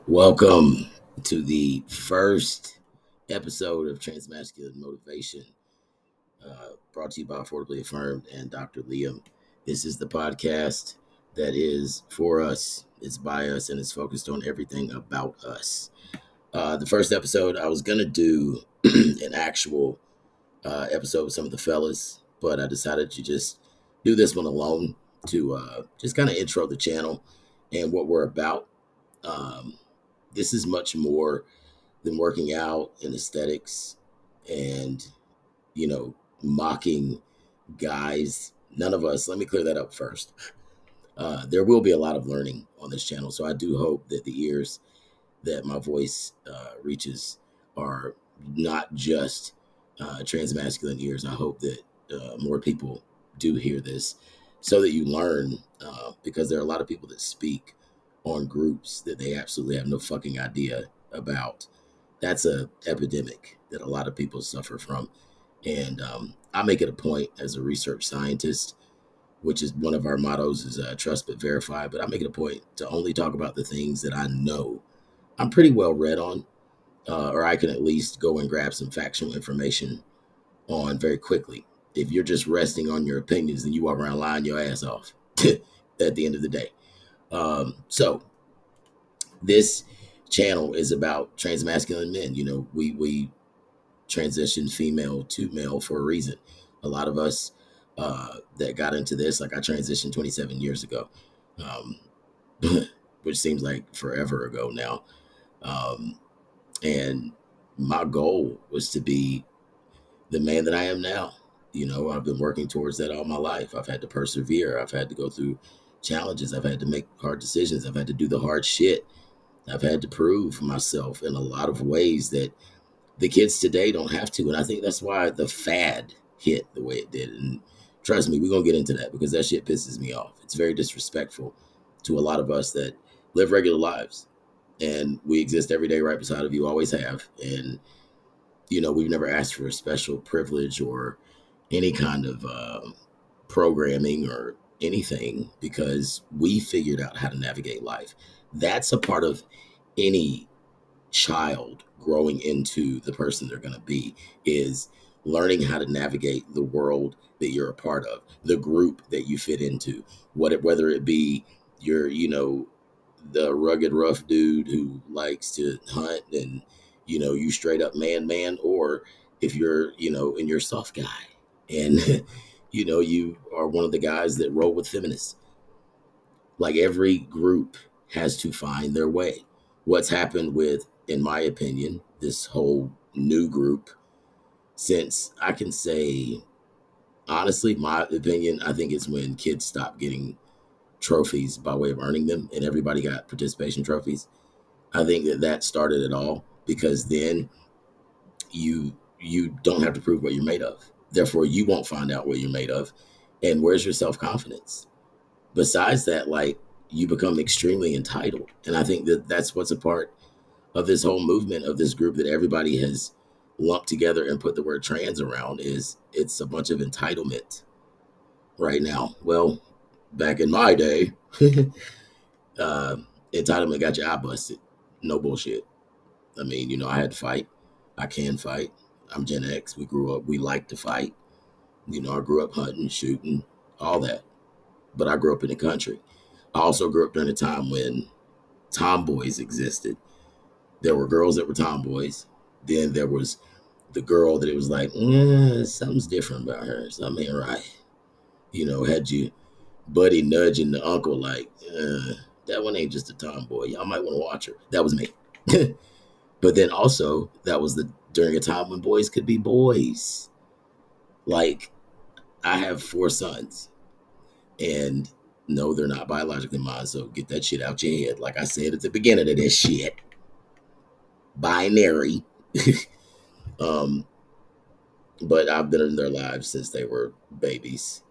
Welcome to the first episode of Transmasculine Motivation, brought to you by Affordably Affirmed and Dr. Liam. This is the podcast that is for us, it's by us, and it's focused on everything about us. The first episode, I was going to do an actual episode with some of the fellas, but I decided to just do this one alone to just kind of intro the channel and what we're about. Um, this is much more than working out and aesthetics and, mocking guys. None of us, let me clear that up first. There will be a lot of learning on this channel. So I do hope that the ears that my voice reaches are not just transmasculine ears. I hope that more people do hear this so that you learn, because there are a lot of people that speak on groups that they absolutely have no fucking idea about. That's a epidemic that a lot of people suffer from. And I make it a point as a research scientist, which is one of our mottos is trust but verify. But I make it a point to only talk about the things that I know I'm pretty well read on, or I can at least go and grab some factual information on very quickly. If you're just resting on your opinions, then you walk around lying your ass off at the end of the day. So this channel is about transmasculine men. We transition female to male for a reason. A lot of us that got into this, like I transitioned 27 years ago, um, which seems like forever ago now. Um, and my goal was to be the man that I am now. I've been working towards that all my life. I've had to persevere. I've had to go through challenges. I've had to make hard decisions. I've had to do the hard shit. I've had to prove myself in a lot of ways that the kids today don't have to. And I think that's why the fad hit the way it did. And trust me, we're going to get into that because that shit pisses me off. It's very disrespectful to a lot of us that live regular lives. And we exist every day right beside of you, always have. And, we've never asked for a special privilege or any kind of programming or anything because we figured out how to navigate life. That's a part of any child growing into the person they're going to be, is learning how to navigate the world that you're a part of, the group that you fit into, whether it be your, the rugged rough dude who likes to hunt and, you straight up man, or if you're, and you're a soft guy and, you are one of the guys that roll with feminists. Like every group has to find their way. What's happened with, in my opinion, this whole new group, since I can say, honestly, my opinion, I think it's when kids stopped getting trophies by way of earning them and everybody got participation trophies. I think that started it all because then you don't have to prove what you're made of. Therefore, you won't find out what you're made of. And where's your self-confidence? Besides that, like, you become extremely entitled. And I think that that's what's a part of this whole movement of this group that everybody has lumped together and put the word trans around, is it's a bunch of entitlement right now. Well, back in my day, uh, entitlement got your eye busted. No bullshit. I mean, I had to fight. I can fight. I'm Gen X. We grew up, we like to fight. I grew up hunting, shooting, all that. But I grew up in the country. I also grew up during a time when tomboys existed. There were girls that were tomboys. Then there was the girl that it was like, something's different about her. Something ain't right. Had you buddy nudging the uncle like, that one ain't just a tomboy. Y'all might want to watch her. That was me. But then also that was during a time when boys could be boys. Like, I have 4 sons, and no, they're not biologically mine. So get that shit out your head. Like I said at the beginning of this shit, binary. um, but I've been in their lives since they were babies.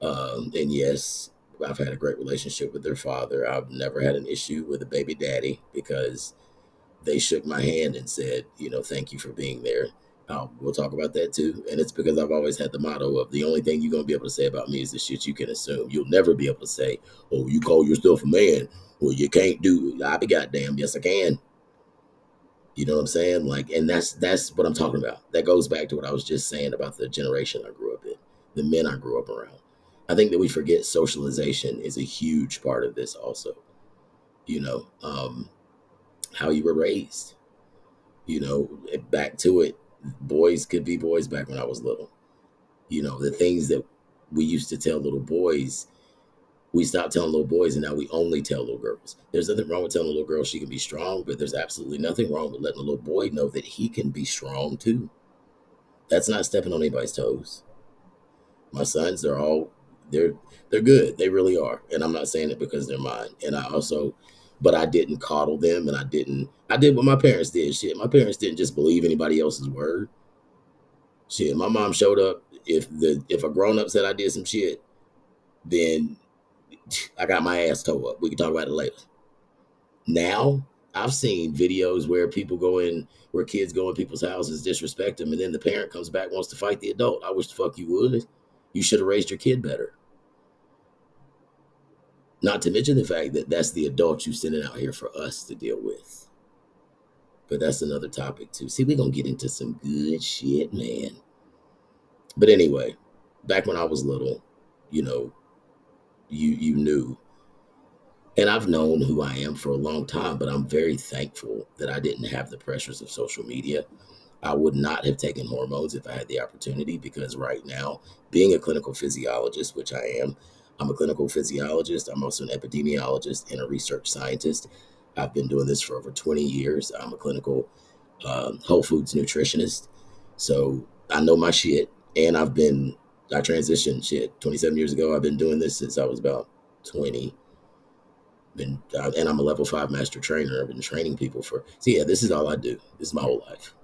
And yes, I've had a great relationship with their father. I've never had an issue with a baby daddy because they shook my hand and said, thank you for being there. We'll talk about that too. And it's because I've always had the motto of the only thing you're going to be able to say about me is the shit you can assume. You'll never be able to say, oh, you call yourself a man. Well, you can't do. I be goddamn. Yes, I can. You know what I'm saying? Like, and that's what I'm talking about. That goes back to what I was just saying about the generation I grew up in, the men I grew up around. I think that we forget socialization is a huge part of this also. You know, how you were raised. You know, back to it, boys could be boys back when I was little. You know, the things that we used to tell little boys, we stopped telling little boys, and now we only tell little girls. There's nothing wrong with telling a little girl she can be strong, but there's absolutely nothing wrong with letting a little boy know that he can be strong too. That's not stepping on anybody's toes. My sons, they're they're good. They really are. And I'm not saying it because they're mine. And I also, but I didn't coddle them, and I did what my parents did. Shit, my parents didn't just believe anybody else's word. Shit, my mom showed up. If a grown up said I did some shit, then I got my ass towed up. We can talk about it later. Now I've seen videos where where kids go in people's houses, disrespect them, and then the parent comes back wants to fight the adult. I wish the fuck you would. You should have raised your kid better. Not to mention the fact that that's the adult you sending out here for us to deal with. But that's another topic too. See, we're gonna get into some good shit, man. But anyway, back when I was little, you know, you knew, and I've known who I am for a long time, but I'm very thankful that I didn't have the pressures of social media. I would not have taken hormones if I had the opportunity, because right now, being a clinical physiologist, which I am, I'm a clinical physiologist. I'm also an epidemiologist and a research scientist. I've been doing this for over 20 years. I'm a clinical whole foods nutritionist. So I know my shit. And I transitioned shit 27 years ago. I've been doing this since I was about 20. And I'm a level 5 master trainer. I've been training people yeah, this is all I do. This is my whole life.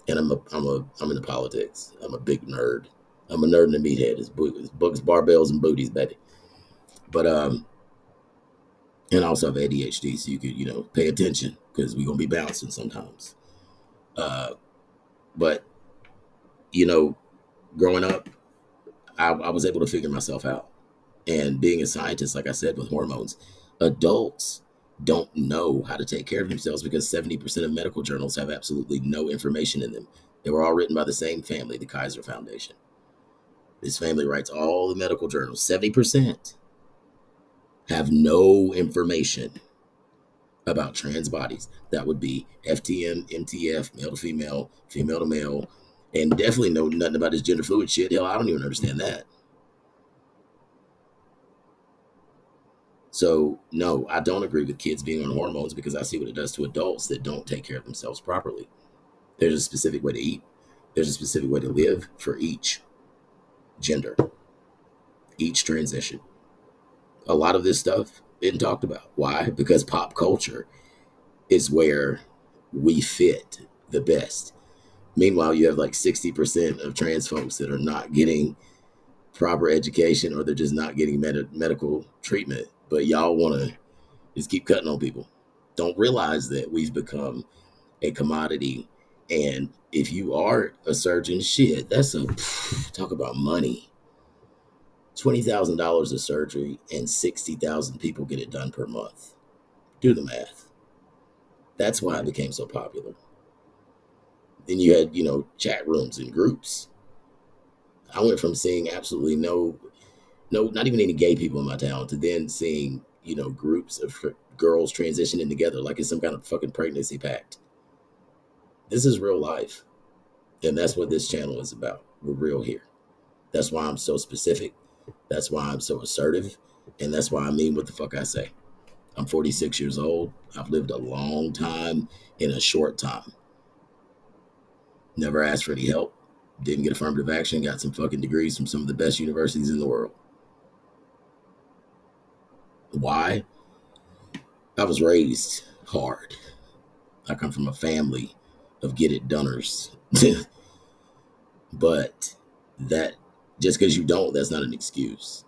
And I'm into politics. I'm a big nerd. I'm a nerd and a meathead. It's books, barbells, and booties, baby. But and I also have ADHD, so you could pay attention because we're gonna be bouncing sometimes. Uh, but you know, growing up, I was able to figure myself out. And being a scientist, like I said, with hormones, adults don't know how to take care of themselves because 70% of medical journals have absolutely no information in them. They were all written by the same family, the Kaiser Foundation. This family writes all the medical journals. 70% have no information about trans bodies. That would be FTM, MTF, male to female, female to male, and definitely know nothing about this gender fluid shit. Hell, I don't even understand that. So, no, I don't agree with kids being on hormones because I see what it does to adults that don't take care of themselves properly. There's a specific way to eat, there's a specific way to live for each gender, each transition. A lot of this stuff isn't talked about. Why? Because pop culture is where we fit the best. Meanwhile, you have like 60% of trans folks that are not getting proper education, or they're just not getting medical treatment. But y'all want to just keep cutting on people. Don't realize that we've become a commodity. And if you are a surgeon, shit, talk about money. $20,000 of surgery and 60,000 people get it done per month. Do the math. That's why it became so popular. Then you had, chat rooms and groups. I went from seeing absolutely not even any gay people in my town, to then seeing, groups of girls transitioning together like it's some kind of fucking pregnancy pact. This is real life. And that's what this channel is about. We're real here. That's why I'm so specific. That's why I'm so assertive. And that's why I mean what the fuck I say. I'm 46 years old. I've lived a long time in a short time. Never asked for any help. Didn't get affirmative action. Got some fucking degrees from some of the best universities in the world. Why? I was raised hard. I come from a family of get it doners. But that, just because you don't, that's not an excuse.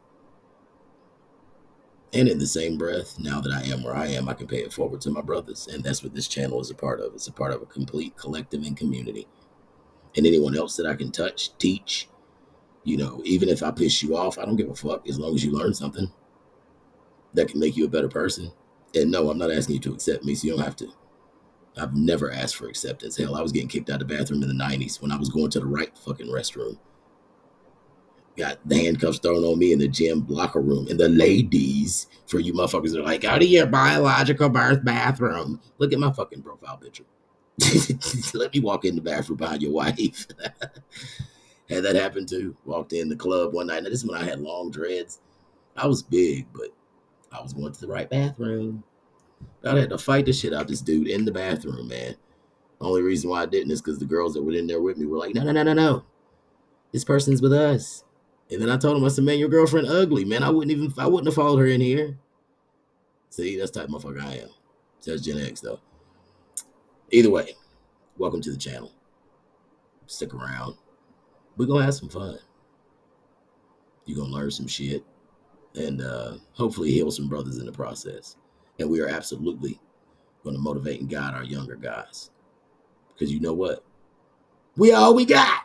And in the same breath, now that I am where I am, I can pay it forward to my brothers. And that's what this channel is a part of. It's a part of a complete collective and community. and anyone else that I can touch, teach. You know, even if I piss you off, I don't give a fuck as long as you learn something that can make you a better person. And no, I'm not asking you to accept me, so you don't have to. I've never asked for acceptance. Hell, I was getting kicked out of the bathroom in the 90s when I was going to the right fucking restroom. Got the handcuffs thrown on me in the gym locker room. And the ladies, for you motherfuckers, are like, go to your biological birth bathroom. Look at my fucking profile picture. Let me walk in the bathroom behind your wife. Had that happen too. Walked in the club one night. Now, this is when I had long dreads. I was big, but I was going to the right bathroom. I had to fight the shit out this dude in the bathroom, man. Only reason why I didn't is because the girls that were in there with me were like, no, no, no, no, no. This person's with us. And then I told him, I said, man, your girlfriend ugly, man. I wouldn't have followed her in here. See, that's the type of motherfucker I am. So that's Gen X, though. Either way, welcome to the channel. Stick around. We're going to have some fun. You're going to learn some shit. And hopefully heal some brothers in the process. And we are absolutely going to motivate and guide our younger guys. Because you know what? We all we got.